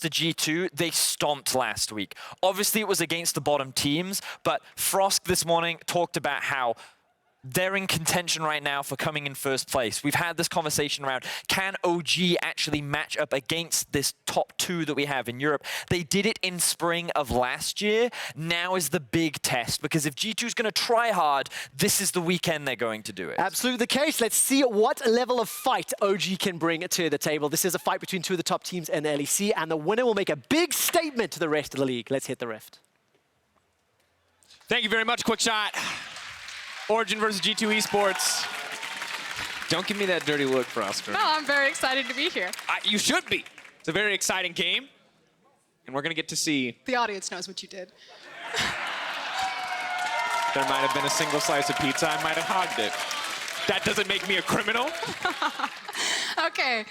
comes to G2, they stomped last week. Obviously, it was against the bottom teams, but Frosk this morning talked about how they're in contention right now for coming in first place. We've had this conversation around, can OG actually match up against this top 2 that we have in Europe? They did it in spring of last year. Now is the big test, because if G2 is going to try hard, this is the weekend they're going to do it. Absolutely the case. Let's see what level of fight OG can bring to the table. This is a fight between 2 of the top teams in the LEC, and the winner will make a big statement to the rest of the league. Let's hit the rift. Thank you very much, Quick Shot. Origen versus G2 Esports. Don't give me that dirty look, Frosker. No, I'm very excited to be here. You should be. It's a very exciting game, and we're going to get to see. The audience knows what you did. There might have been a single slice of pizza. I might have hogged it. That doesn't make me a criminal. Okay.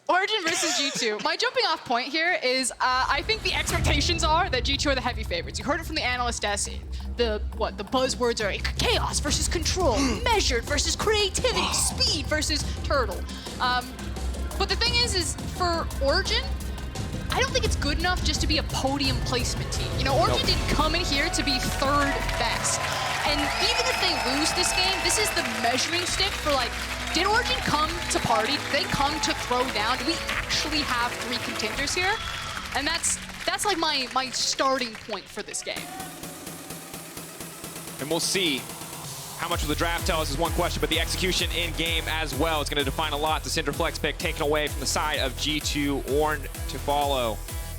Origen versus G2. My jumping off point here is I think the expectations are that G2 are the heavy favorites. You heard it from the analyst desk. The buzzwords are chaos versus control, measured versus creativity, speed versus turtle. But the thing is for Origen, I don't think it's good enough just to be a podium placement team. You know, Origen didn't come in here to be 3rd best. And even if they lose this game, this is the measuring stick for like, did Origen come to party? Did they come to throw down? Do we actually have 3 contenders here? And that's like my starting point for this game. And we'll see how much will the draft tell us is one question, but the execution in game as well is going to define a lot. The Syndra Flex pick taken away from the side of G2, Ornn to follow.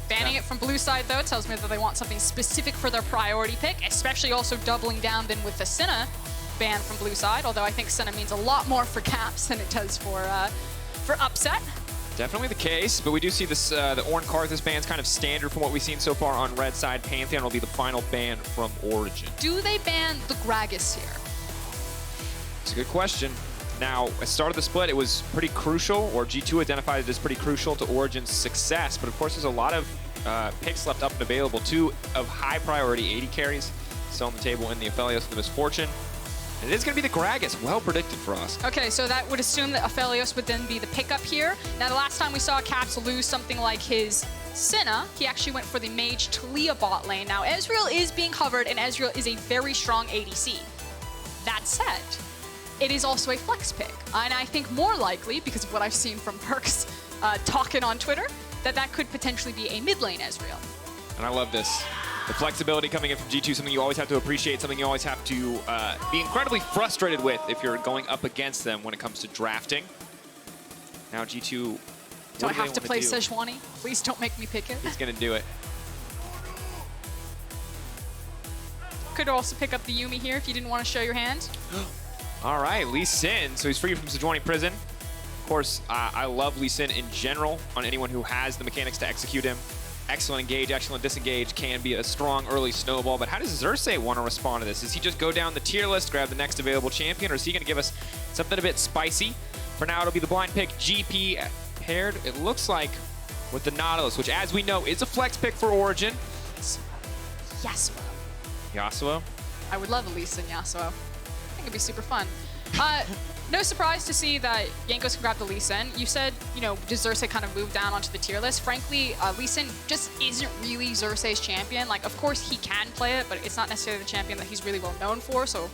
Banning it from blue side, though, tells me that they want something specific for their priority pick, especially also doubling down then with the Senna ban from blue side, although I think Senna means a lot more for Caps than it does for upset. Definitely the case, but we do see this the Ornn Karthus ban is kind of standard from what we've seen so far on red side. Pantheon will be the final ban from Origen. Do they ban the Gragas here? It's a good question. Now, at the start of the split, it was pretty crucial, or G2 identified it as pretty crucial to Origen's success, but of course there's a lot of picks left up and available. 2 of high priority 80 carries still on the table in the Aphelios and the Misfortune. And it is going to be the Gragas. Well predicted for us. Okay, so that would assume that Aphelios would then be the pickup here. Now, the last time we saw Caps lose something like his Senna, he actually went for the Mage Talia bot lane. Now, Ezreal is being covered, and Ezreal is a very strong ADC. That said, it is also a flex pick. And I think more likely, because of what I've seen from Perkz talking on Twitter, that could potentially be a mid lane Ezreal. And I love this. The flexibility coming in from G2, something you always have to appreciate, something you always have to be incredibly frustrated with if you're going up against them when it comes to drafting. Now G2, do I have to play Sejuani? Please don't make me pick it. He's going to do it. Could also pick up the Yuumi here if you didn't want to show your hand. All right, Lee Sin. So he's free from Sejuani prison. Of course, I love Lee Sin in general on anyone who has the mechanics to execute him. Excellent engage, excellent disengage, can be a strong early snowball, but how does Xerxe want to respond to this? Does he just go down the tier list, grab the next available champion, or is he going to give us something a bit spicy? For now, it'll be the blind pick GP paired, it looks like, with the Nautilus, which, as we know, is a flex pick for Origen. Yasuo. Yasuo? I would love a Lee Sin Yasuo. I think it'd be super fun. No surprise to see that Jankos can grab the Lee Sin. You said, you know, does Xerxe kind of move down onto the tier list? Frankly, Lee Sin just isn't really Xerxe's champion. Like, of course, he can play it, but it's not necessarily the champion that he's really well known for. So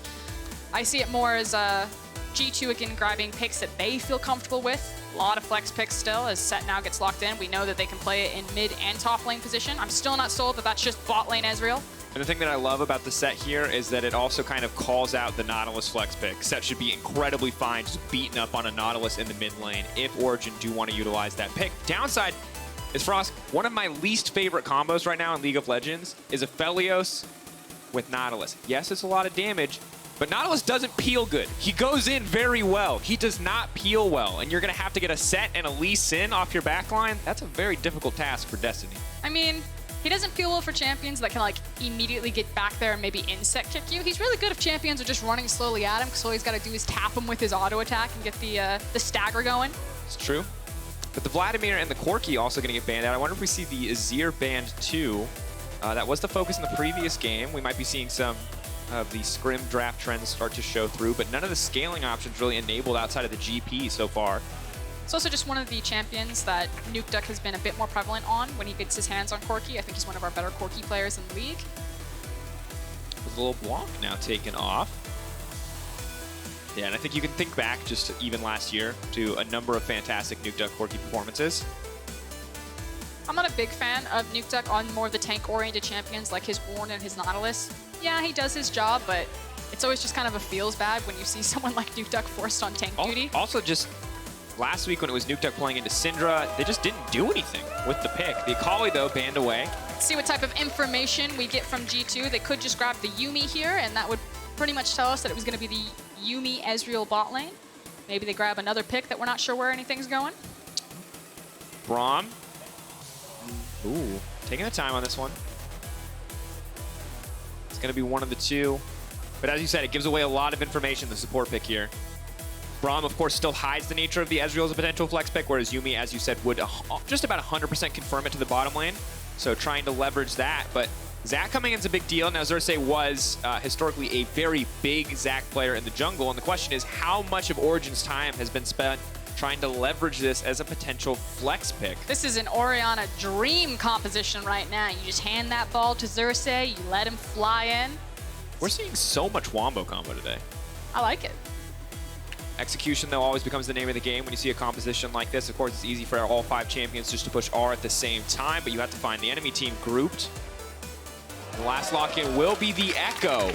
I see it more as G2 again grabbing picks that they feel comfortable with. A lot of flex picks still as Set now gets locked in. We know that they can play it in mid and top lane position. I'm still not sold that that's just bot lane Ezreal. And the thing that I love about the Set here is that it also kind of calls out the Nautilus flex pick. Set should be incredibly fine just beating up on a Nautilus in the mid lane if Origen do want to utilize that pick. Downside is Frost, one of my least favorite combos right now in League of Legends is Aphelios with Nautilus. Yes, it's a lot of damage, but Nautilus doesn't peel good. He goes in very well. He does not peel well, and you're going to have to get a Set and a Lee Sin off your backline. That's a very difficult task for Destiny. I mean, he doesn't feel well for champions that can like immediately get back there and maybe insect kick you. He's really good if champions are just running slowly at him, because all he's got to do is tap him with his auto attack and get the stagger going. It's true. But the Vladimir and the Corki also going to get banned out. I wonder if we see the Azir banned too. That was the focus in the previous game. We might be seeing some of the scrim draft trends start to show through, but none of the scaling options really enabled outside of the GP so far. It's also just one of the champions that Nukeduck has been a bit more prevalent on when he gets his hands on Corki. I think he's one of our better Corki players in the league. With a little block now taken off. Yeah, and I think you can think back just even last year to a number of fantastic Nukeduck Corki performances. I'm not a big fan of Nukeduck on more of the tank-oriented champions like his Ornn and his Nautilus. Yeah, he does his job, but it's always just kind of a feels bad when you see someone like Nukeduck forced on tank duty. Also, just last week when it was Nukeduck playing into Syndra, they just didn't do anything with the pick. The Akali, though, banned away. Let's see what type of information we get from G2. They could just grab the Yuumi here, and that would pretty much tell us that it was going to be the Yuumi Ezreal bot lane. Maybe they grab another pick that we're not sure where anything's going. Braum. Ooh, taking the time on this one. It's going to be one of the two. But as you said, it gives away a lot of information, the support pick here. Braum, of course, still hides the nature of the Ezreal as a potential flex pick, whereas Yuumi, as you said, would just about 100% confirm it to the bottom lane. So trying to leverage that. But Zac coming in is a big deal. Now, Xerxe was historically a very big Zac player in the jungle. And the question is, how much of Origen's time has been spent trying to leverage this as a potential flex pick? This is an Orianna dream composition right now. You just hand that ball to Xerxe, you let him fly in. We're seeing so much wombo combo today. I like it. Execution, though, always becomes the name of the game when you see a composition like this. Of course, it's easy for all 5 champions just to push R at the same time, but you have to find the enemy team grouped. The last lock-in will be the Echo.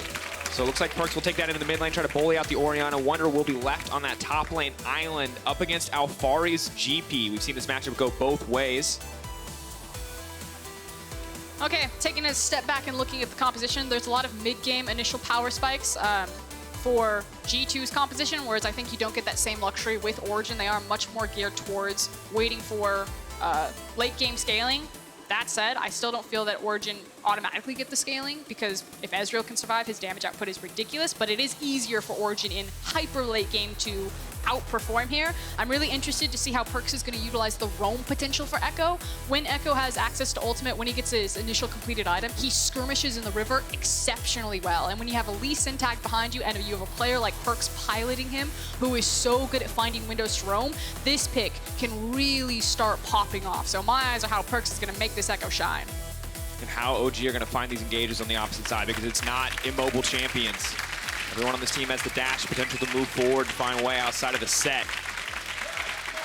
So it looks like Perkz will take that into the mid lane, try to bully out the Orianna. Wunder will be left on that top lane island up against Alphari's GP. We've seen this matchup go both ways. Okay, taking a step back and looking at the composition, there's a lot of mid-game initial power spikes for G2's composition, whereas I think you don't get that same luxury with Origen. They are much more geared towards waiting for late-game scaling. That said, I still don't feel that Origen automatically get the scaling, because if Ezreal can survive, his damage output is ridiculous, but it is easier for Origen in hyper late game to outperform here. I'm really interested to see how Perkz is going to utilize the roam potential for Echo. When Echo has access to ultimate, when he gets his initial completed item, he skirmishes in the river exceptionally well. And when you have a Lee Sin tag behind you and you have a player like Perkz piloting him, who is so good at finding windows to roam, this pick can really start popping off. So my eyes are how Perkz is going to make this Echo shine. And how OG are going to find these engages on the opposite side, because it's not immobile champions. Everyone on this team has the dash, potential to move forward and find a way outside of the set.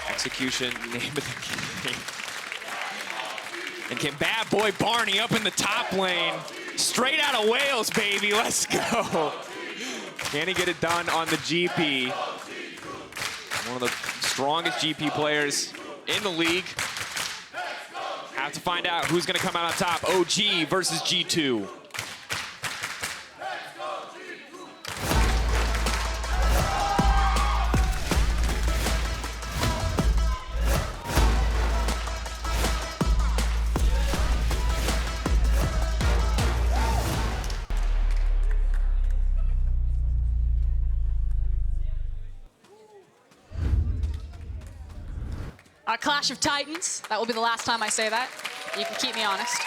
Execution, name of the game. And can bad boy Barney up in the top lane. Straight out of Wales, baby, let's go. Can he get it done on the GP? One of the strongest GP players in the league. Have to find out who's gonna come out on top. OG versus G2. A Clash of Titans. That will be the last time I say that. You can keep me honest.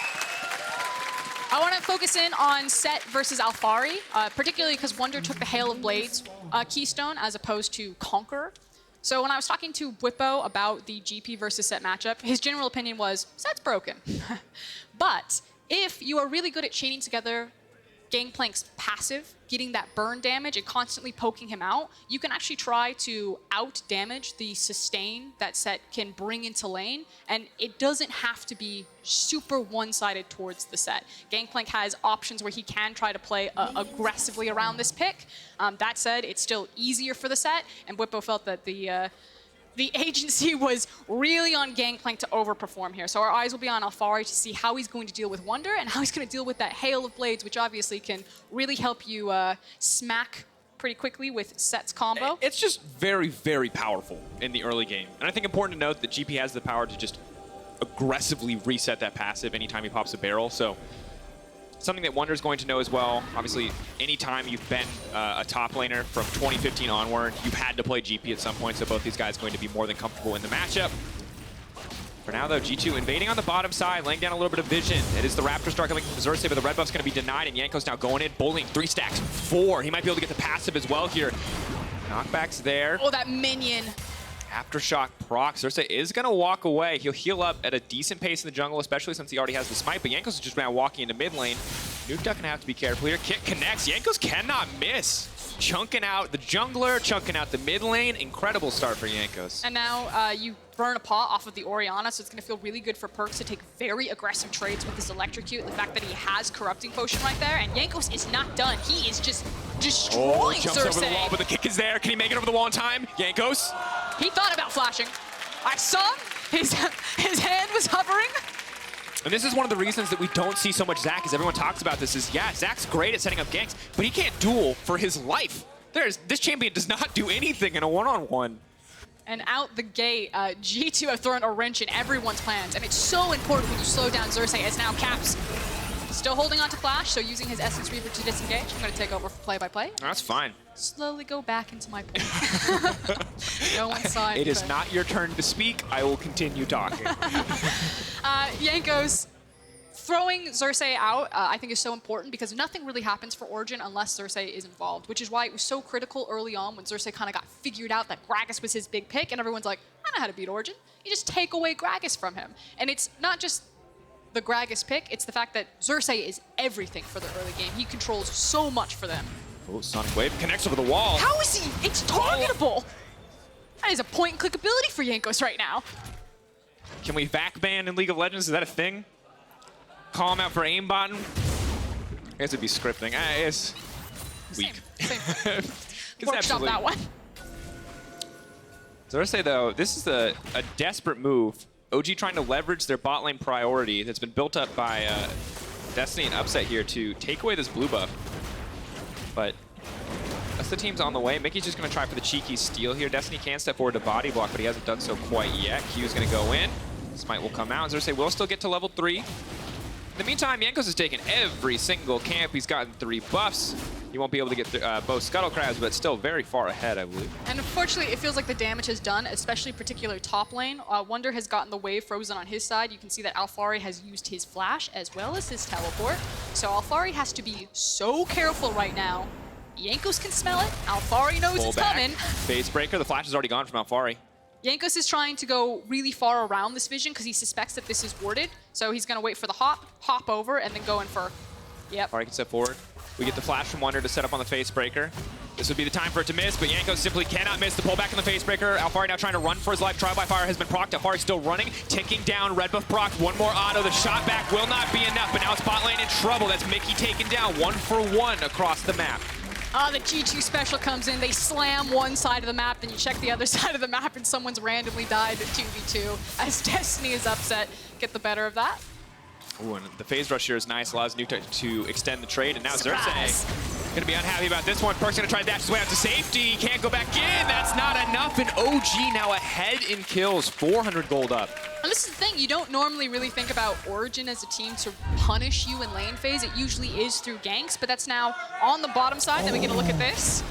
I want to focus in on Set versus Alphari, particularly because Wunder took the Hail of Blades keystone as opposed to Conqueror. So when I was talking to Whippo about the GP versus Set matchup, his general opinion was, Set's broken. But if you are really good at chaining together Gangplank's passive, getting that burn damage and constantly poking him out, you can actually try to out-damage the sustain that Set can bring into lane, and it doesn't have to be super one-sided towards the Set. Gangplank has options where he can try to play aggressively around this pick. That said, it's still easier for the Set, and Whippo felt that the agency was really on Gangplank to overperform here. So our eyes will be on Alphari to see how he's going to deal with Wunder and how he's going to deal with that Hail of Blades, which obviously can really help you smack pretty quickly with Set's combo. It's just very, very powerful in the early game. And I think important to note that GP has the power to just aggressively reset that passive anytime he pops a barrel. So something that Wunder's going to know as well. Obviously, anytime you've been a top laner from 2015 onward, you've had to play GP at some point, so both these guys are going to be more than comfortable in the matchup. For now, though, G2 invading on the bottom side, laying down a little bit of vision. It is the Raptor Star coming from Xerxe, but the red buff's going to be denied, and Jankos now going in, bullying 3 stacks, 4. He might be able to get the passive as well here. Knockback's there. Oh, that minion. Aftershock proc. Xerxe is going to walk away. He'll heal up at a decent pace in the jungle, especially since he already has the smite, but Jankos is just now walking into mid lane. Nukeduck going to have to be careful here. Kick connects. Jankos cannot miss. Chunking out the jungler, chunking out the mid lane. Incredible start for Jankos. And now you burn a paw off of the Orianna, so it's going to feel really good for Perkz to take very aggressive trades with his Electrocute. The fact that he has Corrupting Potion right there, and Jankos is not done. He is just destroying jumps Xerxe. over the wall, but the kick is there. Can he make it over the wall in time? Jankos. He thought about flashing. I saw his hand was hovering. And this is one of the reasons that we don't see so much Zach, as everyone talks about this, is, yeah, Zach's great at setting up ganks, but he can't duel for his life. This champion does not do anything in a one-on-one. And out the gate, G2 have thrown a wrench in everyone's plans, and it's so important when you slow down Xerxe, as now Caps still holding on to Flash, so using his Essence Reaver to disengage. I'm going to take over for play-by-play. That's fine. Slowly go back into my point. No one saw it. It is not your turn to speak. I will continue talking. Jankos throwing Xerxe out, I think, is so important because nothing really happens for Origen unless Xerxe is involved, which is why it was so critical early on when Xerxe kind of got figured out that Gragas was his big pick, and everyone's like, I know how to beat Origen. You just take away Gragas from him. And it's not just the Gragas pick, it's the fact that Xerxe is everything for the early game. He controls so much for them. Oh, Sonic Wave connects over the wall. How is he? It's targetable. That is a point-and-click ability for Jankos right now. Can we vac ban in League of Legends? Is that a thing? Call him out for aimbotting? I guess it'd be scripting. It's weak. Same. Workshop that one. Xerxe, though, this is a desperate move. OG trying to leverage their bot lane priority that's been built up by Destiny and Upset here to take away this blue buff. But that's the team's on the way. Mikyx just going to try for the cheeky steal here. Destiny can step forward to body block, but he hasn't done so quite yet. Q's going to go in. Smite will come out. Xerxe will still get to level 3. In the meantime, Jankos has taken every single camp. He's gotten 3 buffs. He won't be able to get both Scuttle Crabs, but still very far ahead, I believe. And unfortunately, it feels like the damage is done, especially particular top lane. Wunder has gotten the wave frozen on his side. You can see that Alphari has used his flash as well as his teleport. So Alphari has to be so careful right now. Jankos can smell it. Alphari knows it's coming. Phase breaker. The flash is already gone from Alphari. Jankos is trying to go really far around this vision because he suspects that this is warded. So he's going to wait for the hop over, and then go in for, yep. Alphari can step forward. We get the flash from Wunder to set up on the face breaker. This would be the time for it to miss, but Jankos simply cannot miss the pullback on the face breaker. Alphari now trying to run for his life. Trial by Fire has been procced. Alphari still running, ticking down. Red buff procced. One more auto. The shot back will not be enough, but now Spot Lane in trouble. That's Mikyx taken down 1-for-1 across the map. The G2 special comes in, they slam one side of the map, then you check the other side of the map and someone's randomly died at 2v2 as Destiny is upset. Get the better of that. Ooh, and the phase rush here is nice, allows Nukeduck to extend the trade, and now Xerxe gonna be unhappy about this one. Perkz gonna try to dash his way out to safety. He can't go back in. That's not enough, and OG now ahead in kills, 400 gold up. And this is the thing, you don't normally really think about Origen as a team to punish you in lane phase. It usually is through ganks, but that's now on the bottom side. Then we get a look at this.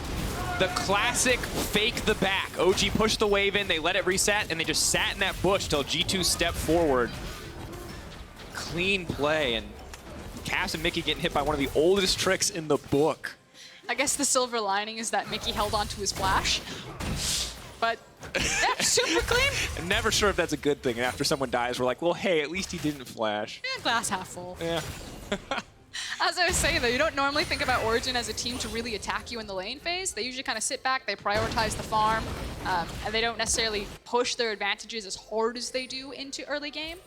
The classic fake the back. OG pushed the wave in, they let it reset, and they just sat in that bush till G2 stepped forward. Clean play, and Cass and Mikyx getting hit by one of the oldest tricks in the book. I guess the silver lining is that Mikyx held onto his flash. But yeah, super clean. I'm never sure if that's a good thing. And after someone dies, we're like, well, hey, at least he didn't flash. Yeah, glass half full. Yeah. As I was saying, though, you don't normally think about Origen as a team to really attack you in the lane phase. They usually kind of sit back, they prioritize the farm, and they don't necessarily push their advantages as hard as they do into early game,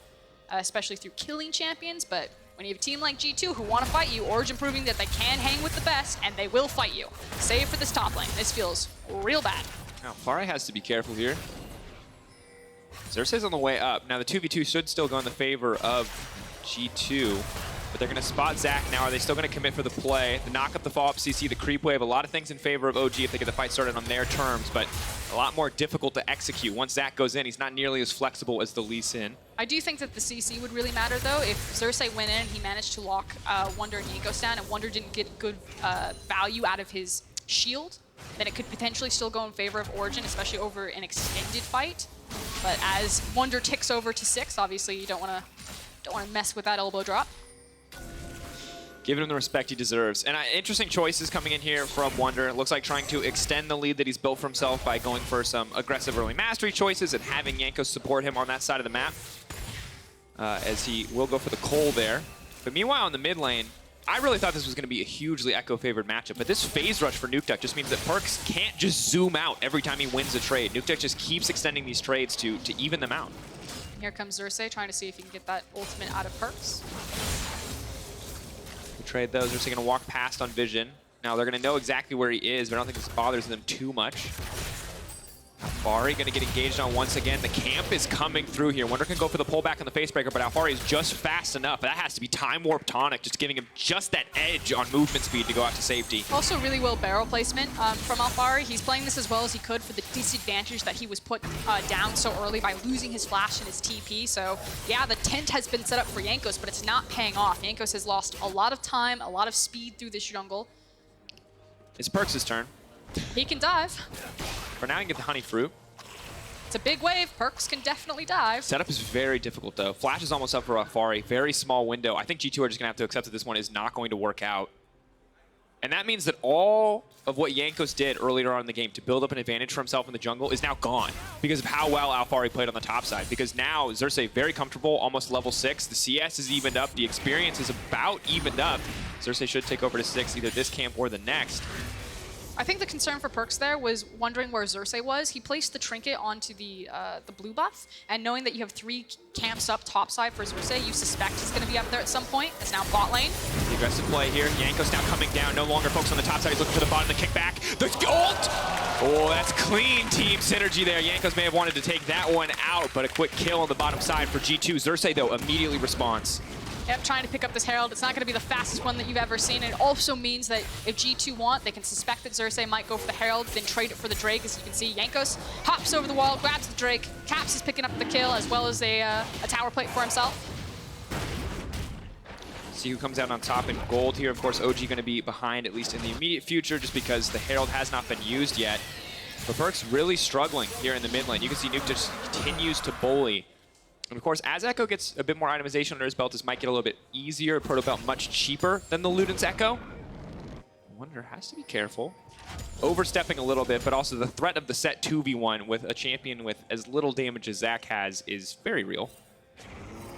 especially through killing champions. But when you have a team like G2 who want to fight you, Origen proving that they can hang with the best, and they will fight you. Save for this top lane. This feels real bad. Now, Alphari has to be careful here. Xerxe's on the way up. Now, the 2v2 should still go in the favor of G2, but they're going to spot Zach now. Are they still going to commit for the play? The knock up, the follow-up CC, the creep wave, a lot of things in favor of OG if they get the fight started on their terms, but a lot more difficult to execute. Once Zach goes in, he's not nearly as flexible as the Lee Sin. I do think that the CC would really matter, though. If Xerxe went in and he managed to lock Wunder and Jankos down, and Wunder didn't get good value out of his shield, then it could potentially still go in favor of Origen, especially over an extended fight. But as Wunder ticks over to 6, obviously you don't want to mess with that elbow drop. Giving him the respect he deserves. And interesting choices coming in here from Wunder. It looks like trying to extend the lead that he's built for himself by going for some aggressive early mastery choices and having Jankos support him on that side of the map. As he will go for the Cole there. But meanwhile, in the mid lane, I really thought this was going to be a hugely Echo-favored matchup. But this phase rush for Nukeduck just means that Perkz can't just zoom out every time he wins a trade. Nukeduck just keeps extending these trades to even them out. Here comes Xerxe trying to see if he can get that ultimate out of Perkz. Trade those. They're going to walk past on vision. Now they're going to know exactly where he is, but I don't think this bothers them too much. Alphari going to get engaged on once again. The camp is coming through here. Wunder can go for the pullback on the facebreaker, but Alphari is just fast enough. That has to be time warp tonic, just giving him just that edge on movement speed to go out to safety. Also really well barrel placement from Alphari. He's playing this as well as he could for the disadvantage that he was put down so early by losing his flash and his TP. So yeah, the tent has been set up for Jankos, but it's not paying off. Jankos has lost a lot of time, a lot of speed through this jungle. It's Perkz' turn. He can dive. For now, he can get the honey fruit. It's a big wave. Perkz can definitely dive. Setup is very difficult, though. Flash is almost up for Alphari. Very small window. I think G2 are just going to have to accept that this one is not going to work out. And that means that all of what Jankos did earlier on in the game to build up an advantage for himself in the jungle is now gone because of how well Alphari played on the top side. Because now Xerxe very comfortable, almost level 6. The CS is evened up. The experience is about evened up. Xerxe should take over to 6 either this camp or the next. I think the concern for Perkz there was wondering where Xerxe was. He placed the trinket onto the blue buff, and knowing that you have 3 camps up topside for Xerxe, you suspect he's going to be up there at some point. It's now bot lane. The aggressive play here. Jankos now coming down, no longer focused on the top side. He's looking for the bottom, the kickback. The ult! Oh, that's clean team synergy there. Jankos may have wanted to take that one out, but a quick kill on the bottom side for G2. Xerxe, though, immediately responds. Yep, trying to pick up this Herald. It's not going to be the fastest one that you've ever seen. It also means that if G2 want, they can suspect that Xerxe might go for the Herald, then trade it for the Drake. As you can see, Jankos hops over the wall, grabs the Drake. Caps is picking up the kill, as well as a tower plate for himself. See who comes out on top in gold here. Of course, OG going to be behind, at least in the immediate future, just because the Herald has not been used yet. But Perkz really struggling here in the mid lane. You can see Nuke just continues to bully. And of course, as Echo gets a bit more itemization under his belt, this might get a little bit easier. Proto belt much cheaper than the Luden's Echo. Wunder has to be careful. Overstepping a little bit, but also the threat of the set 2v1 with a champion with as little damage as Zach has is very real.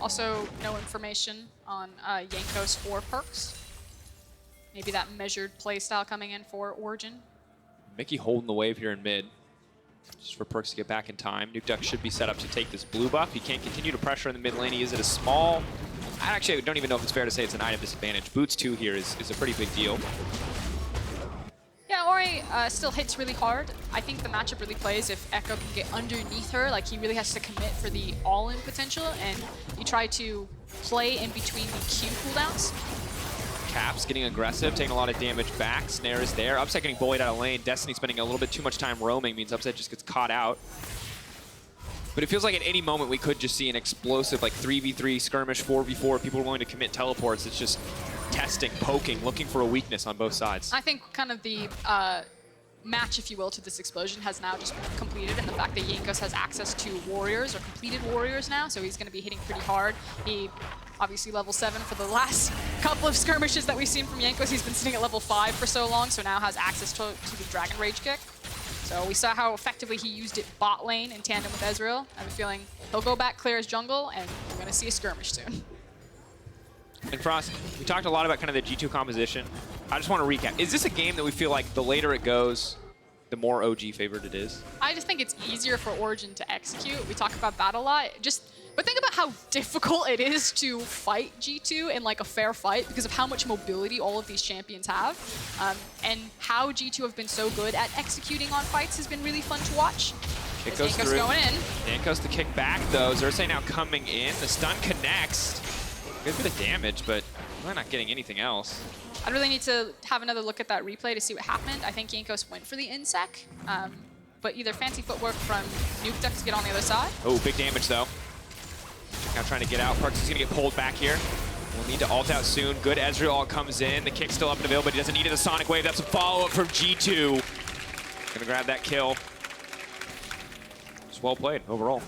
Also, no information on Jankos or Perkz. Maybe that measured playstyle coming in for Origen. Mikyx holding the wave here in mid. Just for Perkz to get back in time. Nukeduck should be set up to take this blue buff. He can't continue to pressure in the mid lane. He is at a small... I don't even know if it's fair to say it's an item disadvantage. Boots 2 here is a pretty big deal. Yeah, Ori still hits really hard. I think the matchup really plays if Echo can get underneath her. Like, he really has to commit for the all-in potential, and you try to play in between the Q cooldowns. Caps getting aggressive, taking a lot of damage back. Snare is there. Upset getting bullied out of lane. Destiny spending a little bit too much time roaming means Upset just gets caught out. But it feels like at any moment we could just see an explosive, like 3v3 skirmish, 4v4. People are willing to commit teleports. It's just testing, poking, looking for a weakness on both sides. I think kind of the match, if you will, to this explosion has now just been completed, and the fact that Jankos has access to warriors or completed warriors now, so he's going to be hitting pretty hard. He obviously level 7 for the last couple of skirmishes that we've seen from Jankos. He's been sitting at level 5 for so long, so now has access to the Dragon Rage kick. So we saw how effectively he used it bot lane in tandem with Ezreal. I have a feeling he'll go back, clear his jungle, and we're going to see a skirmish soon. And Frost, we talked a lot about kind of the G2 composition. I just want to recap. Is this a game that we feel like the later it goes, the more OG favored it is? I just think it's easier for Origen to execute. We talk about that a lot. But think about how difficult it is to fight G2 in like a fair fight because of how much mobility all of these champions have. And how G2 have been so good at executing on fights has been really fun to watch. Kick goes through. Going in. Jankos the kick back though. Xerxe now coming in. The stun connects. Good bit of damage, but we're not getting anything else. I'd really need to have another look at that replay to see what happened. I think Jankos went for the insec, but either fancy footwork from Nukeduck to get on the other side. Oh, big damage though. Now trying to get out. Perkz is going to get pulled back here. We'll need to ult out soon. Good Ezreal ult comes in. The kick's still up and available, but he doesn't need it. The Sonic Wave. That's a follow-up from G2. Going to grab that kill. Just well played overall.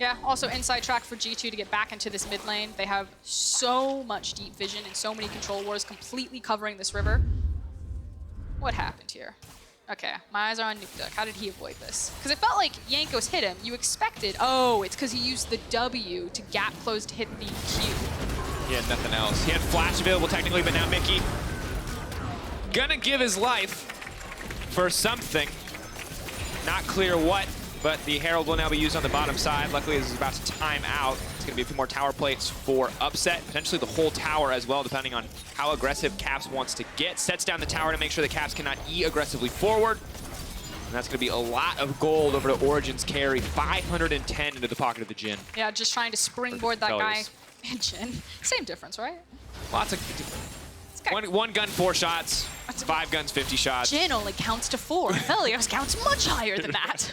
Yeah, also inside track for G2 to get back into this mid lane. They have so much deep vision and so many control wars completely covering this river. What happened here? Okay, my eyes are on Nukeduck. How did he avoid this? Because it felt like Jankos hit him. You expected, oh, it's because he used the W to gap close to hit the Q. He had nothing else. He had flash available technically, but now Mikyx gonna give his life for something. Not clear what, but the Herald will now be used on the bottom side. Luckily, this is about to time out. It's gonna be a few more tower plates for Upset, potentially the whole tower as well, depending on how aggressive Caps wants to get. Sets down the tower to make sure the Caps cannot E aggressively forward. And that's gonna be a lot of gold over to Origen's carry. 510 into the pocket of the Jhin. Yeah, just trying to springboard that guy. Jhin. Same difference, right? Lots of... One gun, 4 shots. 5 guns, 50 shots. Jhin only counts to 4. Helios counts much higher than that.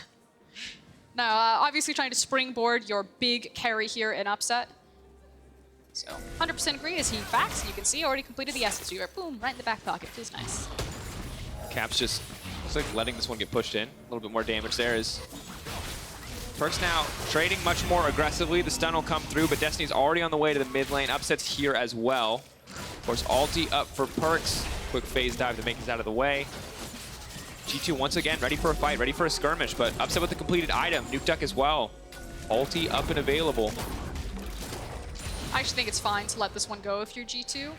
No, obviously trying to springboard your big carry here in Upset. So 100% agree as he backs, and you can see already completed the Essence Weaver. Boom, right in the back pocket. Feels nice. Caps just looks like letting this one get pushed in. A little bit more damage there is Perkz now trading much more aggressively. The stun will come through, but Destiny's already on the way to the mid lane. Upset's here as well. Of course, ulti up for Perkz. Quick phase dive to make this out of the way. G2 once again ready for a fight, ready for a skirmish, but Upset with the completed item. Nukeduck as well. Ulti up and available. I actually think it's fine to let this one go if you're G2.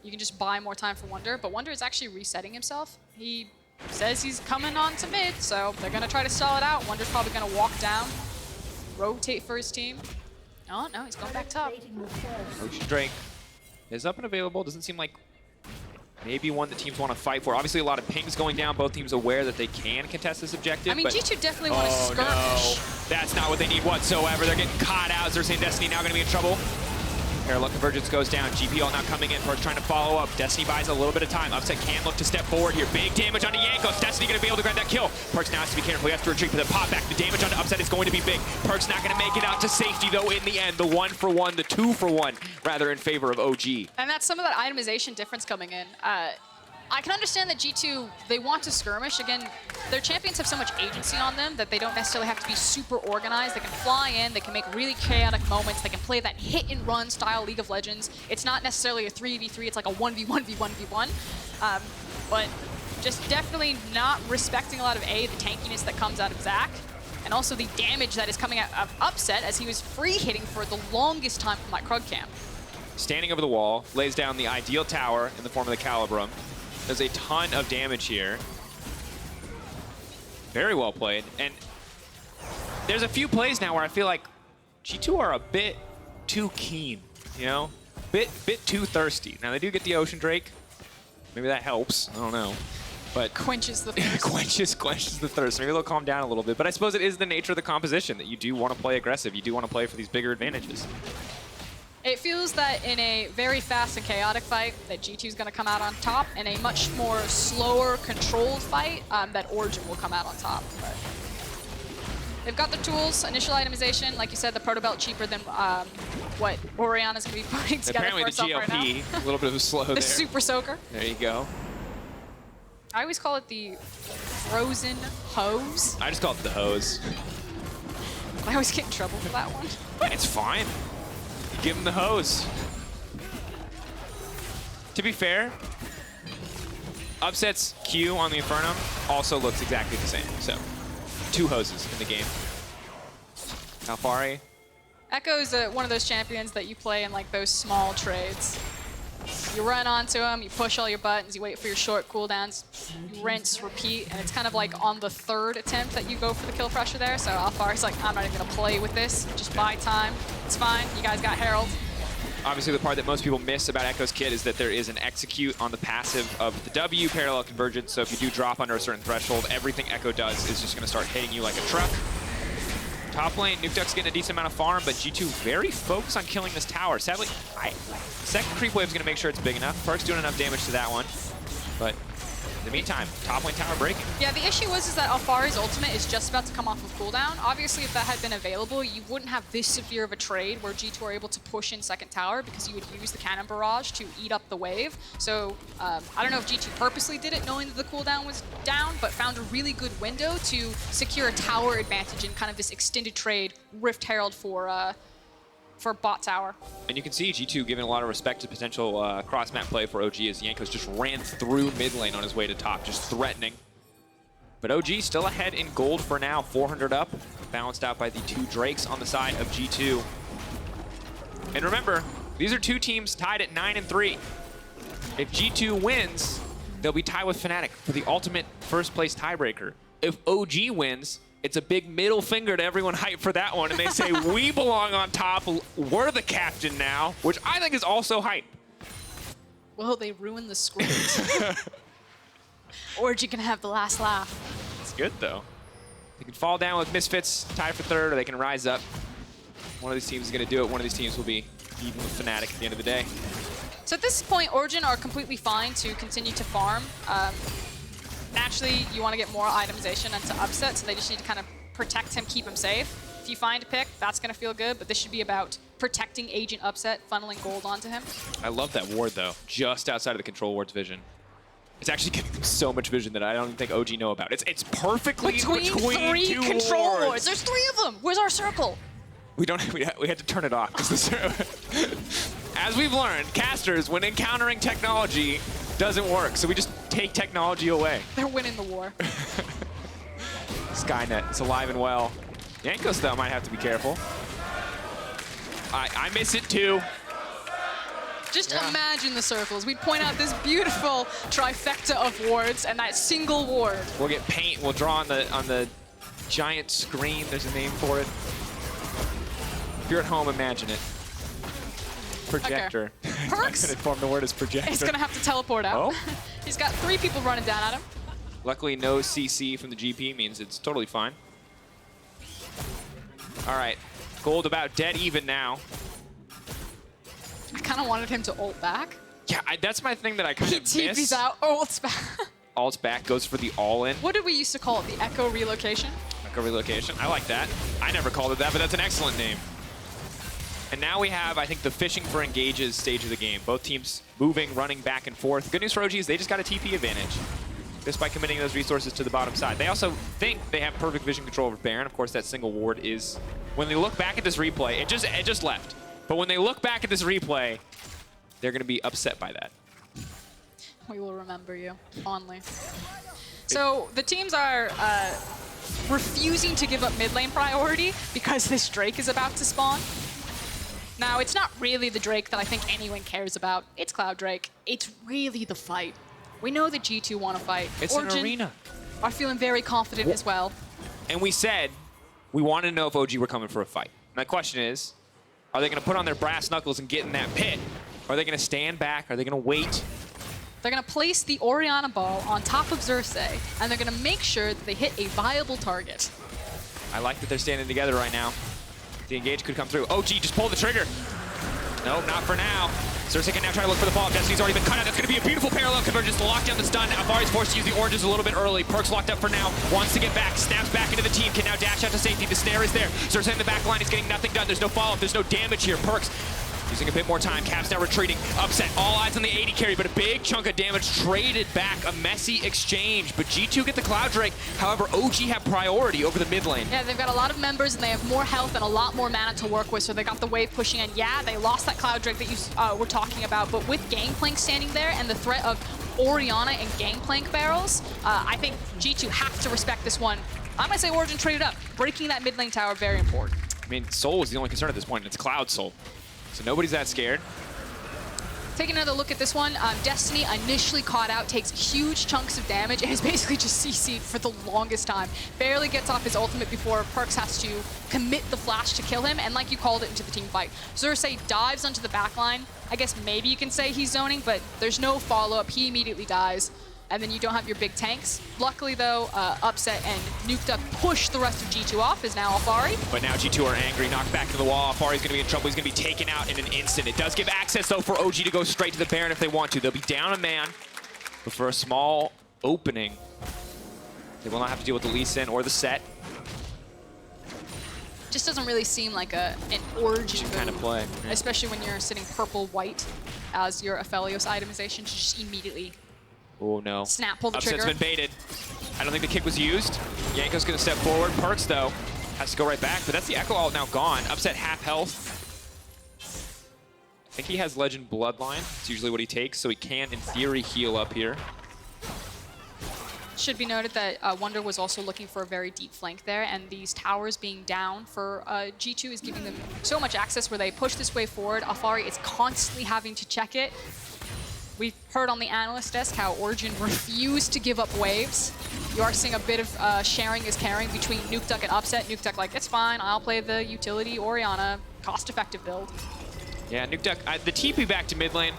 You can just buy more time for Wunder, but Wunder is actually resetting himself. He says he's coming on to mid, so they're going to try to stall it out. Wunder's probably going to walk down, rotate for his team. Oh, no, he's going back top. Ocean Drake is up and available. Doesn't seem like maybe one that teams want to fight for. Obviously, a lot of pings going down. Both teams aware that they can contest this objective. I mean, but G2 definitely want to skirmish. No. That's not what they need whatsoever. They're getting caught out. Xerxe and Destiny now going to be in trouble. Parallel Convergence goes down. GPL now coming in. Perkz trying to follow up. Destiny buys a little bit of time. Upset can look to step forward here. Big damage onto Jankos. Destiny going to be able to grab that kill. Perkz now has to be careful. He has to retreat for the pop back. The damage onto Upset is going to be big. Perkz not going to make it out to safety, though, in the end. The 1-for-1, the 2-for-1, rather, in favor of OG. And that's some of that itemization difference coming in. I can understand that G2, they want to skirmish. Again, their champions have so much agency on them that they don't necessarily have to be super organized. They can fly in, they can make really chaotic moments, they can play that hit-and-run style League of Legends. It's not necessarily a 3v3, it's like a 1v1v1v1. But just definitely not respecting a lot of the tankiness that comes out of Zach, and also the damage that is coming out of Upset as he was free hitting for the longest time from that Krug camp. Standing over the wall, lays down the ideal tower in the form of the Calibrum. Does a ton of damage here. Very well played. And there's a few plays now where I feel like G2 are a bit too keen, you know? Bit too thirsty. Now they do get the Ocean Drake. Maybe that helps. I don't know. But quenches the thirst. quenches the thirst. Maybe they'll calm down a little bit. But I suppose it is the nature of the composition that you do want to play aggressive. You do want to play for these bigger advantages. It feels that in a very fast and chaotic fight, that G2 is going to come out on top. In a much more slower, controlled fight, that Origen will come out on top. But they've got the tools, initial itemization. Like you said, the proto belt cheaper than what Oriana's going to be putting together apparently for herself the GLP, right now. a little bit of a slow there. The Super Soaker. There you go. I always call it the frozen hose. I just call it the hose. I always get in trouble for that one. It's fine. Give him the hose. To be fair, Upset's Q on the Infernum also looks exactly the same. So, 2 hoses in the game. Alphari. Echo is one of those champions that you play in like those small trades. You run onto him, you push all your buttons, you wait for your short cooldowns, you rinse, repeat, and it's kind of like on the 3rd attempt that you go for the kill pressure there. So Alphari's like, I'm not even gonna play with this, just buy time. It's fine, you guys got Herald. Obviously, the part that most people miss about Echo's kit is that there is an execute on the passive of the W, Parallel Convergence. So if you do drop under a certain threshold, everything Echo does is just gonna start hitting you like a truck. Top lane, Nukeduck's getting a decent amount of farm, but G2 very focused on killing this tower. Sadly, second creep wave's gonna make sure it's big enough. Perkz doing enough damage to that one, but In the meantime, top lane tower breaking. Yeah, the issue is that Alphari's ultimate is just about to come off of cooldown. Obviously, if that had been available, you wouldn't have this severe of a trade where G2 are able to push in second tower because you would use the cannon barrage to eat up the wave. So I don't know if G2 purposely did it knowing that the cooldown was down, but found a really good window to secure a tower advantage in kind of this extended trade Rift Herald for bot tower. And you can see G2 giving a lot of respect to potential cross-map play for OG as Jankos just ran through mid lane on his way to top, just threatening. But OG still ahead in gold for now, 400 up, balanced out by the 2 Drakes on the side of G2. And remember, these are 2 teams tied at 9 and 3. If G2 wins, they'll be tied with Fnatic for the ultimate first place tiebreaker. If OG wins, it's a big middle finger to everyone hyped for that one, and they say, we belong on top, we're the captain now, which I think is also hype. Well, they ruined the script. Origen can have the last laugh. It's good, though. They can fall down with Misfits, tied for 3rd, or they can rise up. One of these teams is going to do it. One of these teams will be even with Fnatic at the end of the day. So at this point, Origen are completely fine to continue to farm. Naturally, you want to get more itemization into upset, so they just need to kind of protect him, keep him safe. If you find a pick, that's going to feel good, but this should be about protecting agent upset, funneling gold onto him. I love that ward, though, just outside of the control ward's vision. It's actually giving them so much vision that I don't even think OG know about. It's perfectly between 3 2 control wards. wards. There's 3 of them. Where's our circle? We had to turn it off. As we've learned, casters, when encountering technology, doesn't work. So we just take technology away. They're winning the war. Skynet, it's alive and well. Jankos, though, might have to be careful. I miss it, too. Just imagine the circles. We'd point out this beautiful trifecta of wards and that single ward. We'll get paint. We'll draw on the giant screen. There's a name for it. If you're at home, imagine it. Projector. Okay. I'm Perkz gonna form the word as projector. is going to have to teleport out. Oh. He's got 3 people running down at him. Luckily, no CC from the GP means it's totally fine. All right, gold about dead even now. I kind of wanted him to ult back. Yeah, that's my thing that I kind He of TP's miss. out, ults back. Ults back, goes for the all-in. What did we used to call it? The Echo relocation? Echo relocation. I like that. I never called it that, but that's an excellent name. And now we have, I think, the fishing for engages stage of the game. Both teams moving, running back and forth. Good news for OG is they just got a TP advantage just by committing those resources to the bottom side. They also think they have perfect vision control over Baron. Of course, that single ward is, when they look back at this replay, it just left. But when they look back at this replay, they're going to be upset by that. We will remember you fondly. So the teams are refusing to give up mid lane priority because this Drake is about to spawn. Now, it's not really the Drake that I think anyone cares about. It's Cloud Drake. It's really the fight. We know that G2 want to fight. It's an arena. Are feeling very confident as well. And we said we wanted to know if OG were coming for a fight. My question is, are they going to put on their brass knuckles and get in that pit? Are they going to stand back? Are they going to wait? They're going to place the Oriana ball on top of Xerxe, and they're going to make sure that they hit a viable target. I like that they're standing together right now. The engage could come through. OG, just pull the trigger. Nope, not for now. Xerxe can now try to look for the follow-up. Destiny's already been cut out. That's going to be a beautiful parallel convergence to lock down the stun. Alphari's forced to use the oranges a little bit early. Perkz locked up for now. Wants to get back. Snaps back into the team. Can now dash out to safety. The snare is there. Xerxe in the back line is getting nothing done. There's no follow-up. There's no damage here. Perkz using a bit more time. Cap's now retreating. Upset. All eyes on the 80 carry, but a big chunk of damage traded back. A messy exchange. But G2 get the Cloud Drake. However, OG have priority over the mid lane. Yeah, they've got a lot of members, and they have more health and a lot more mana to work with, so they got the wave pushing in. Yeah, they lost that Cloud Drake that you were talking about, but with Gangplank standing there and the threat of Oriana and Gangplank barrels, I think G2 have to respect this one. I might say Origen traded up. Breaking that mid lane tower, very important. I mean, Soul is the only concern at this point, and it's Cloud Soul. So nobody's that scared. Taking another look at this one, Destiny initially caught out, takes huge chunks of damage, and is basically just CC'd for the longest time. Barely gets off his ultimate before Perkz has to commit the flash to kill him, and like you called it, into the team fight. Xerxe dives onto the back line. I guess maybe you can say he's zoning, but there's no follow-up. He immediately dies, and then you don't have your big tanks. Luckily, though, Upset and Nukeduck push the rest of G2 off, is now Alphari. But now G2 are angry, knocked back to the wall. Alphari's going to be in trouble. He's going to be taken out in an instant. It does give access, though, for OG to go straight to the Baron if they want to. They'll be down a man, but for a small opening. They will not have to deal with the Lee Sin or the set. Just doesn't really seem like an Origin kind of play. Yeah. Especially when you're sitting purple-white as your Aphelios itemization to just immediately Oh no. snap, pull the Upset's trigger. been baited. I don't think the kick was used. Jankos gonna step forward. Perkz though has to go right back, but that's the Echo ult now gone. Upset half health. I think he has Legend Bloodline. It's usually what he takes, so he can, in theory, heal up here. Should be noted that Wunder was also looking for a very deep flank there, and these towers being down for G2 is giving them so much access where they push this way forward. Alphari is constantly having to check it. We've heard on the analyst desk how Origen refused to give up waves. You are seeing a bit of sharing is caring between Nukeduck and Upset. Nukeduck like, it's fine, I'll play the utility Orianna, cost-effective build. Yeah, Nukeduck, the TP back to mid lane,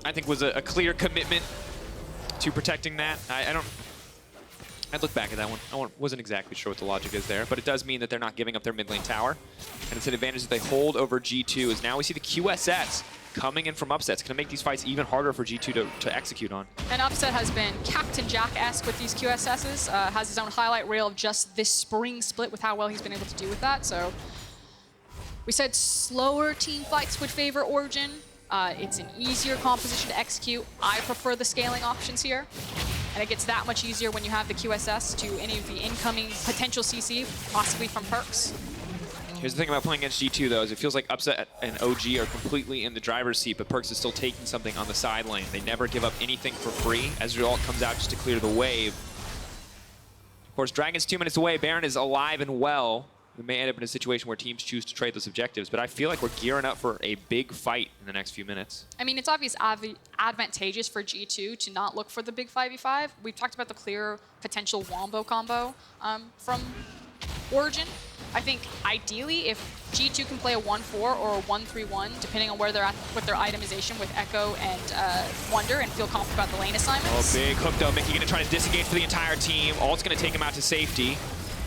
I think was a clear commitment to protecting that. I'd look back at that one. I wasn't exactly sure what the logic is there, but it does mean that they're not giving up their mid lane tower. And it's an advantage that they hold over G2, as now we see the QSS coming in from Upset. It's going to make these fights even harder for G2 to execute on. And Upset has been Captain Jack-esque with these QSSs, has his own highlight reel of just this spring split with how well he's been able to do with that. So we said slower team fights would favor Origen. It's an easier composition to execute. I prefer the scaling options here. And it gets that much easier when you have the QSS to any of the incoming potential CC, possibly from Perkz. Here's the thing about playing against G2, though, is it feels like Upset and OG are completely in the driver's seat, but Perkz is still taking something on the side lane. They never give up anything for free as your ult comes out just to clear the wave. Of course, Dragon's 2 minutes away. Baron is alive and well. We may end up in a situation where teams choose to trade those objectives, but I feel like we're gearing up for a big fight in the next few minutes. I mean, it's obviously advantageous for G2 to not look for the big 5v5. We've talked about the clear potential Wombo combo from Origen. I think ideally, if G2 can play a 1-4 or a 1-3-1, depending on where they're at with their itemization with Echo and Wunder, and feel confident about the lane assignments. Oh, big hook though. Mikyx gonna try to disengage for the entire team. Ult's gonna take him out to safety.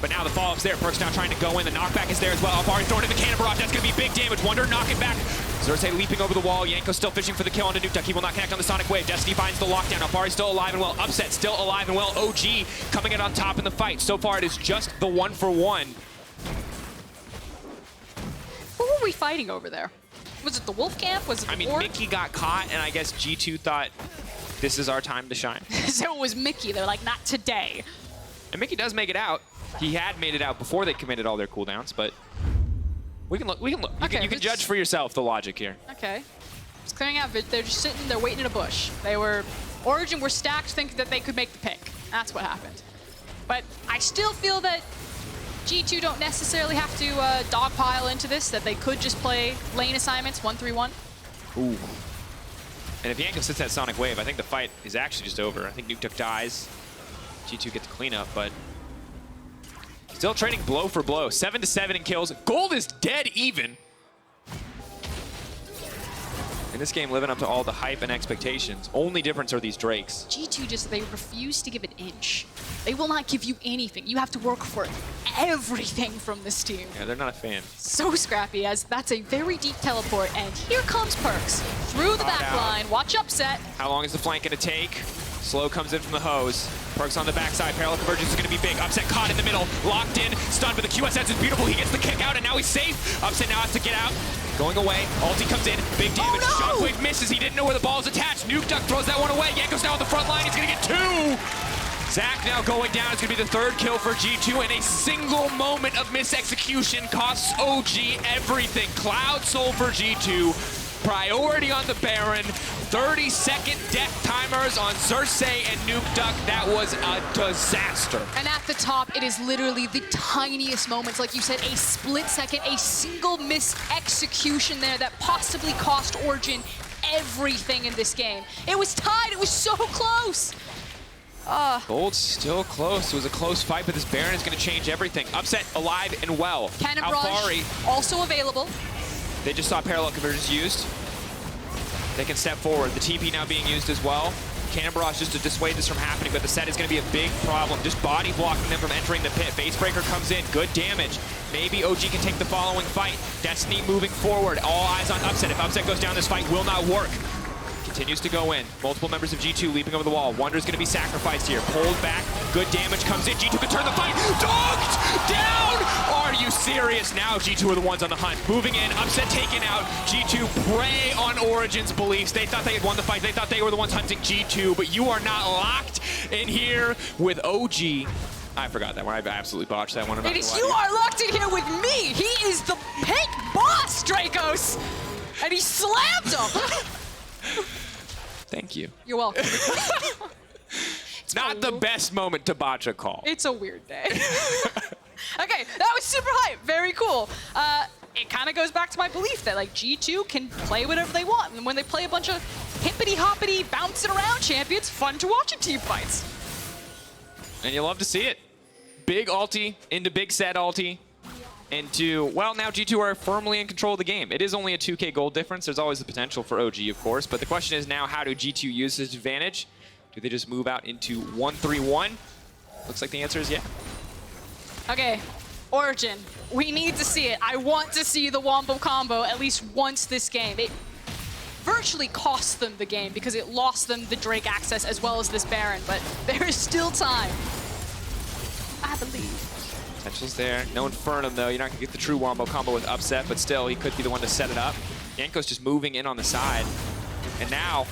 But now the follow-up's there. Perkz now trying to go in. The knockback is there as well. Alphari throwing in the cannon barrage. That's going to be big damage. Wunder knocking back. Xerxe leaping over the wall. Jankos still fishing for the kill onto Nukeduck. He will not connect on the Sonic Wave. Destiny finds the lockdown. Alphari still alive and well. Upset still alive and well. OG coming in on top in the fight. So far, it is just the 1-for-1. Who were we fighting over there? Was it the Wolf Camp? Was it the Ward? Mikyx got caught, and I guess G2 thought this is our time to shine. So it was Mikyx. They're like, not today. And Mikyx does make it out. He had made it out before they committed all their cooldowns, but we can look. Okay, You can judge for yourself the logic here. Okay. It's clearing out, but they're just sitting there waiting in a bush. Origen were stacked thinking that they could make the pick. That's what happened. But I still feel that G2 don't necessarily have to dogpile into this, that they could just play lane assignments, 1-3-1. Ooh. And if Jankos hits that Sonic Wave, I think the fight is actually just over. I think Nukeduck dies. G2 gets the cleanup, but still trading blow for blow. 7-7 in kills. Gold is dead even. In this game, living up to all the hype and expectations. Only difference are these Drakes. G2 they refuse to give an inch. They will not give you anything. You have to work for everything from this team. Yeah, they're not a fan. So scrappy, as that's a very deep teleport. And here comes Perkz through the back line. Watch Upset. How long is the flank going to take? Slow comes in from the hose. Perkz on the backside. Parallel convergence is going to be big. Upset caught in the middle. Locked in. Stunned, but the QSS is beautiful. He gets the kick out, and now he's safe. Upset now has to get out. Going away. Ulti comes in. Big damage. Oh, no! Shockwave misses. He didn't know where the ball is attached. Nukeduck throws that one away. Jankos now on the front line. He's going to get two. Zach now going down. It's going to be the third kill for G2, and a single moment of misexecution costs OG everything. Cloud Soul for G2. Priority on the Baron. 30-second death timers on Xerxe and Nukeduck. That was a disaster. And at the top, it is literally the tiniest moments. Like you said, a split second, a single mis-execution there that possibly cost Origen everything in this game. It was tied. It was so close. Gold's still close. It was a close fight, but this Baron is going to change everything. Upset alive and well. Cannon Alphari Barrage also available. They just saw parallel convergence used. They can step forward. The TP now being used as well. Cannon Barrage just to dissuade this from happening, but the set is going to be a big problem. Just body blocking them from entering the pit. Facebreaker comes in. Good damage. Maybe OG can take the following fight. Destiny moving forward. All eyes on Upset. If Upset goes down, this fight will not work. Continues to go in. Multiple members of G2 leaping over the wall. Wunder's going to be sacrificed here. Pulled back. Good damage comes in. G2 can turn the fight. Donked down! Are you serious? Now G2 are the ones on the hunt. Moving in. Upset taken out. G2 prey on Origen's beliefs. They thought they had won the fight. They thought they were the ones hunting G2, but you are not locked in here with OG. I forgot that one. I absolutely botched that one. It is you are locked in here with me. He is the pink boss, Jankos. And he slammed him. Thank you. You're welcome. It's not the best moment to botch a call. It's a weird day. Okay, that was super hype. Very cool. It kind of goes back to my belief that like G2 can play whatever they want. And when they play a bunch of hippity-hoppity, bouncing around champions, fun to watch in team fights. And you love to see it. Big ulti into big set ulti. Into, well, now G2 are firmly in control of the game. It is only a 2K gold difference. There's always the potential for OG, of course. But the question is now, how do G2 use this advantage? Do they just move out into 1-3-1? Looks like the answer is yeah. Okay, Origen, we need to see it. I want to see the Wombo combo at least once this game. It virtually cost them the game because it lost them the Drake access as well as this Baron, but there is still time. I believe. Potential's there. No Infernum, though. You're not going to get the true Wombo combo with Upset, but still, he could be the one to set it up. Jankos just moving in on the side. And now,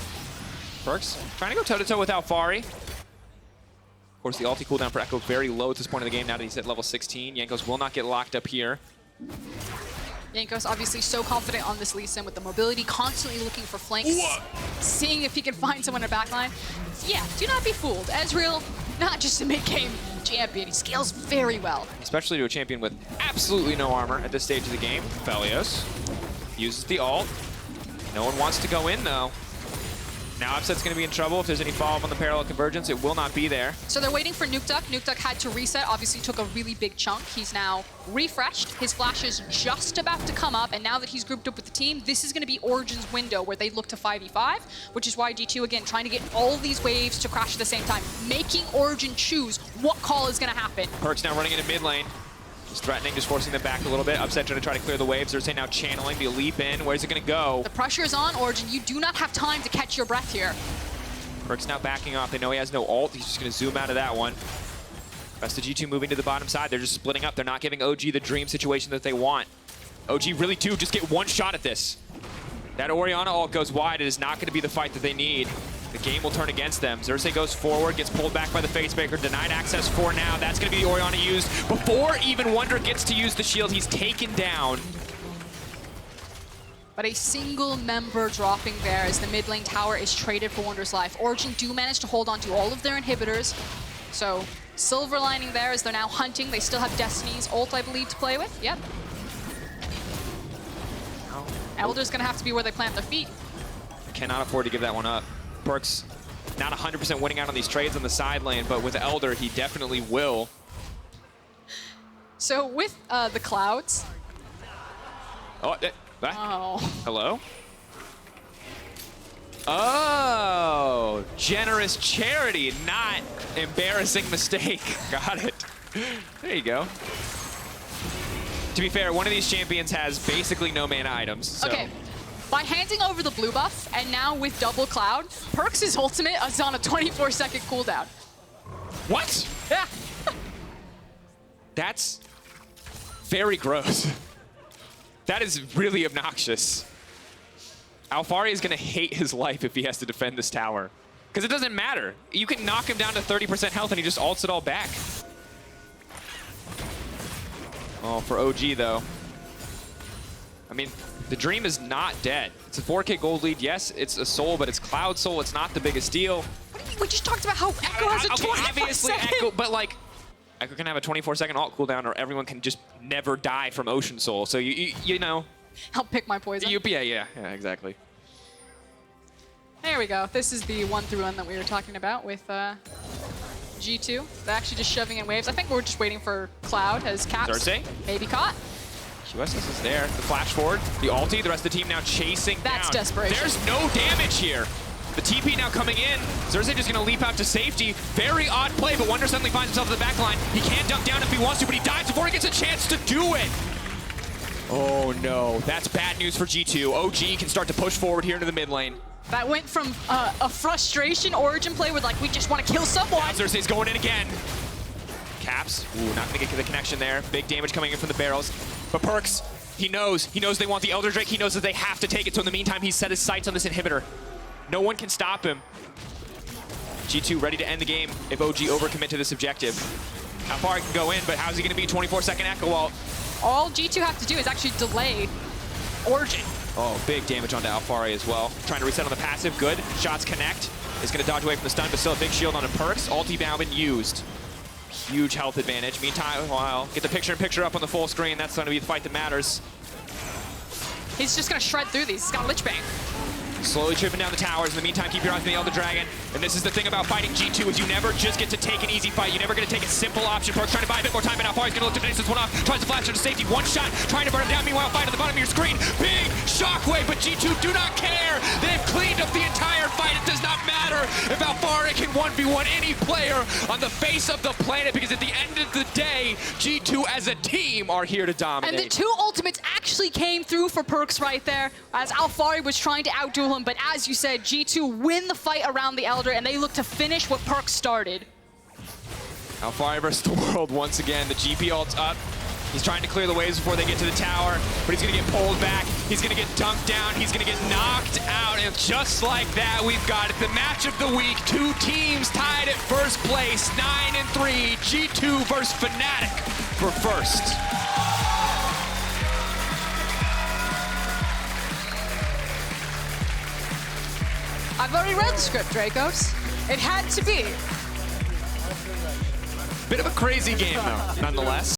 Perkz trying to go toe-to-toe with Alphari. Of course, the ulti cooldown for Echo very low at this point in the game now that he's at level 16. Jankos will not get locked up here. Jankos obviously so confident on this Lee Sin with the mobility, constantly looking for flanks, seeing if he can find someone in the backline. Yeah, do not be fooled. Ezreal, not just a mid-game champion, he scales very well. Especially to a champion with absolutely no armor at this stage of the game. Felios uses the ult. No one wants to go in, though. Now Upset's going to be in trouble if there's any follow-up on the parallel convergence. It will not be there. So they're waiting for Nukeduck. Nukeduck had to reset, obviously took a really big chunk. He's now refreshed. His flash is just about to come up, and now that he's grouped up with the team, this is going to be Origen's window where they look to 5v5, which is why G2, again, trying to get all these waves to crash at the same time, making Origen choose what call is going to happen. Perkz now running into mid lane. Just threatening, just forcing them back a little bit. Upset trying to clear the waves. Xerxe now channeling the leap in. Where's it going to go? The pressure is on, Origen. You do not have time to catch your breath here. Perkz now backing off. They know he has no ult. He's just going to zoom out of that one. Rest of G2 moving to the bottom side. They're just splitting up. They're not giving OG the dream situation that they want. OG really do just get one shot at this. That Orianna ult goes wide. It is not going to be the fight that they need. The game will turn against them. Xerxe goes forward, gets pulled back by the Facebreaker, denied access for now. That's going to be the Orianna used. Before even Wunder gets to use the shield, he's taken down. But a single member dropping there as the mid lane tower is traded for Wunder's life. Origen do manage to hold on to all of their inhibitors. So silver lining there as they're now hunting. They still have Destiny's ult, I believe, to play with. Yep. Elder's going to have to be where they plant their feet. Cannot afford to give that one up. Perkz not 100% winning out on these trades on the side lane, but with Elder, he definitely will. So with the Clouds... Oh, hello? Oh, generous charity, not embarrassing mistake. Got it. There you go. To be fair, one of these champions has basically no mana items. So. Okay. By handing over the blue buff, and now with double Cloud, Perkz' ultimate is on a 24-second cooldown. What? Yeah. That's very gross. That is really obnoxious. Alphari is going to hate his life if he has to defend this tower. Because it doesn't matter. You can knock him down to 30% health and he just ults it all back. Oh, for OG, though. I mean, the dream is not dead. It's a 4K gold lead. Yes, it's a soul, but it's Cloud Soul. It's not the biggest deal. What do you mean? We just talked about how Echo has a 24-second... Echo, but like, Echo can have a 24-second ult cooldown, or everyone can just never die from Ocean Soul. So you know. I'll pick my poison. Yeah, exactly. There we go. This is the 1-through-1 that we were talking about with G2. They're actually just shoving in waves. I think we're just waiting for Cloud as Caps. Xerxe? Maybe caught. QSS is there. The flash forward, the ulti, the rest of the team now chasing That's down. desperation. There's no damage here. The TP now coming in. Xerxe just going to leap out to safety. Very odd play, but Wunder suddenly finds himself in the back line. He can dunk down if he wants to, but he dies before he gets a chance to do it. Oh no, that's bad news for G2. OG can start to push forward here into the mid lane. That went from a frustration Origin play with like, we just want to kill someone. Xerxe is going in again. Caps, ooh, not gonna get the connection there. Big damage coming in from the barrels. But Perkz, he knows they want the Elder Drake. He knows that they have to take it. So in the meantime, he's set his sights on this inhibitor. No one can stop him. G2 ready to end the game if OG overcommit to this objective. Alphari can go in, but how's he gonna be 24-second Echo Wall? All G2 have to do is actually delay Origen. Oh, big damage onto Alphari as well. Trying to reset on the passive, good. Shots connect. Is gonna dodge away from the stun, but still a big shield on a Perkz. Ulti now been used. Huge health advantage. Meantime, while get the picture-in-picture up on the full screen, that's gonna be the fight that matters. He's just gonna shred through these. He's got a Lich Bane. Slowly tripping down the towers. In the meantime, keep your eyes on the Elder Dragon. And this is the thing about fighting G2 is you never just get to take an easy fight. You're never going to take a simple option. Perkz trying to buy a bit more time, but Alphari's going to look to finish this one off. Tries to flash into safety. One shot, trying to burn him down. Meanwhile, fight at the bottom of your screen. Big shockwave, but G2 do not care. They've cleaned up the entire fight. It does not matter if Alphari can 1v1 any player on the face of the planet, because at the end of the day, G2 as a team are here to dominate. And the two ultimates actually came through for Perkz right there, as Alphari was trying to outduel him, but as you said, G2 win the fight around the Elder, and they look to finish what Perkz started. Alphari versus the world once again. The GP ult's up. He's trying to clear the waves before they get to the tower, but he's going to get pulled back. He's going to get dunked down. He's going to get knocked out. And just like that, we've got it. The match of the week. Two teams tied at first place, 9-3. G2 versus Fnatic for first. I've already read the script, Jankos. It had to be. Bit of a crazy game, though, nonetheless.